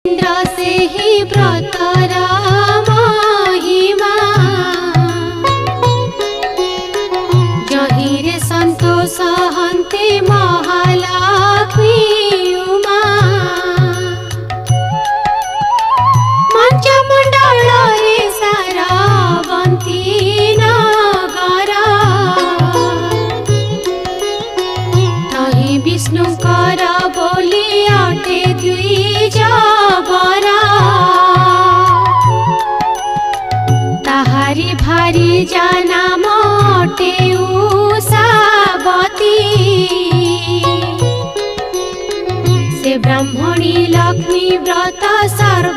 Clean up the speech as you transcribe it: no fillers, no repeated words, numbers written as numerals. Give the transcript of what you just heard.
इंद्र से ही व्रतर महिमा जहिरे संतोष हन्ते महालक्ष्मी उमा मंचमंडल रे सारावंती नगर तहि विष्णुकर बोली अटे द्विज ताहारी भारी जाना मोटे उषावती से ब्राह्मणी लक्ष्मी व्रत सार